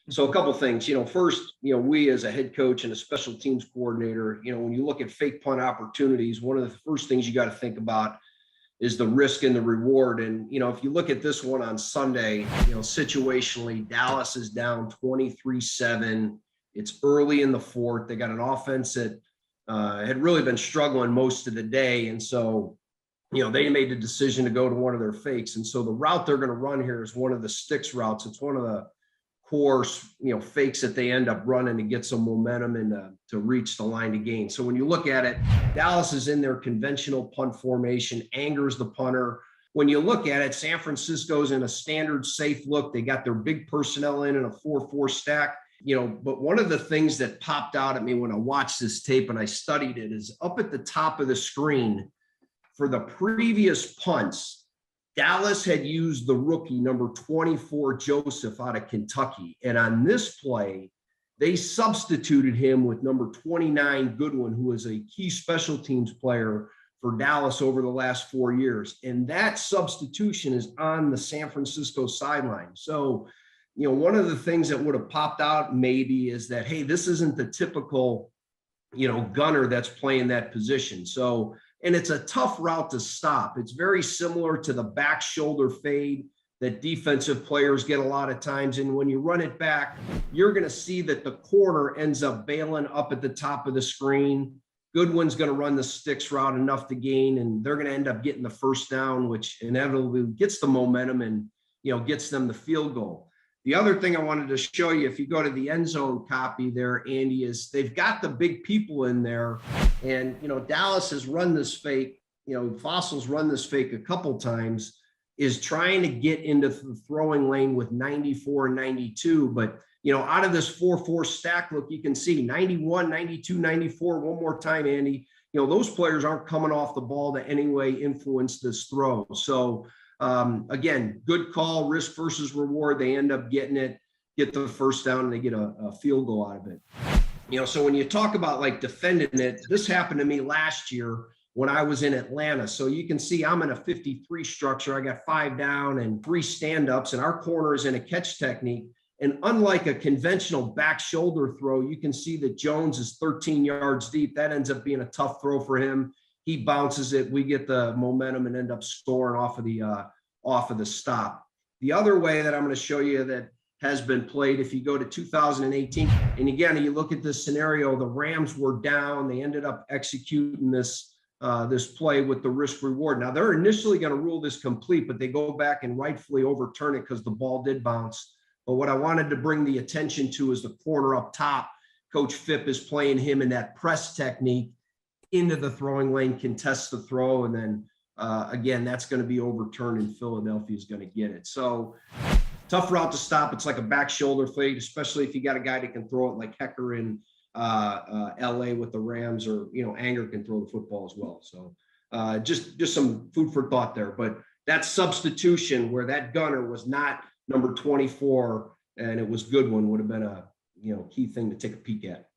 So a couple things, first, we as a head coach and a special teams coordinator, when you look at fake punt opportunities, one of the first things you got to think about is the risk and the reward. And, if you look at this one on Sunday, situationally, Dallas is down 23-7. It's early in the fourth. They got an offense that had really been struggling most of the day. And so, they made the decision to go to one of their fakes. And so the route they're going to run here is one of the sticks routes. It's one of the course, fakes that they end up running to get some momentum and to reach the line to gain. So when you look at it, Dallas is in their conventional punt formation, angers the punter. When you look at it, San Francisco's in a standard safe look. They got their big personnel in a 4-4 stack. But one of the things that popped out at me when I watched this tape and I studied it is up at the top of the screen for the previous punts, Dallas had used the rookie number 24, Joseph, out of Kentucky. And on this play, they substituted him with number 29, Goodwin, who is a key special teams player for Dallas over the last 4 years. And that substitution is on the San Francisco sideline. So, one of the things that would have popped out maybe is that, hey, this isn't the typical, gunner that's playing that position. So, and it's a tough route to stop. It's very similar to the back shoulder fade that defensive players get a lot of times. And when you run it back, you're going to see that the corner ends up bailing up at the top of the screen. Goodwin's going to run the sticks route enough to gain, and they're going to end up getting the first down, which inevitably gets the momentum and, gets them the field goal. The other thing I wanted to show you, if you go to the end zone copy there, Andy, is they've got the big people in there. And, Dallas has run this fake, Fossil's run this fake a couple times, is trying to get into the throwing lane with 94 and 92. But, out of this 4-4 stack look, you can see 91, 92, 94. One more time, Andy. Those players aren't coming off the ball to any way influence this throw. So, again, good call, risk versus reward. They end up getting it, get the first down, and they get a field goal out of it. So when you talk about like defending it, this happened to me last year when I was in Atlanta. So you can see I'm in a 53 structure. I got 5 down and 3 stand-ups, and our corner is in a catch technique. And unlike a conventional back shoulder throw, you can see that Jones is 13 yards deep. That ends up being a tough throw for him. He bounces it. We get the momentum and end up scoring off of the stop. The other way that I'm going to show you that has been played, if you go to 2018, and again, you look at this scenario, the Rams were down. They ended up executing this play with the risk reward. Now, they're initially going to rule this complete, but they go back and rightfully overturn it because the ball did bounce. But what I wanted to bring the attention to is the corner up top. Coach Phipp is playing him in that press technique into the throwing lane, contest the throw, and then again, that's going to be overturned and Philadelphia is going to get it. So tough route to stop. It's like a back shoulder fade, especially if you got a guy that can throw it like Hecker in LA with the Rams, or, Anger can throw the football as well. So just some food for thought there. But that substitution where that gunner was not number 24 and it was Goodwin would have been a key thing to take a peek at.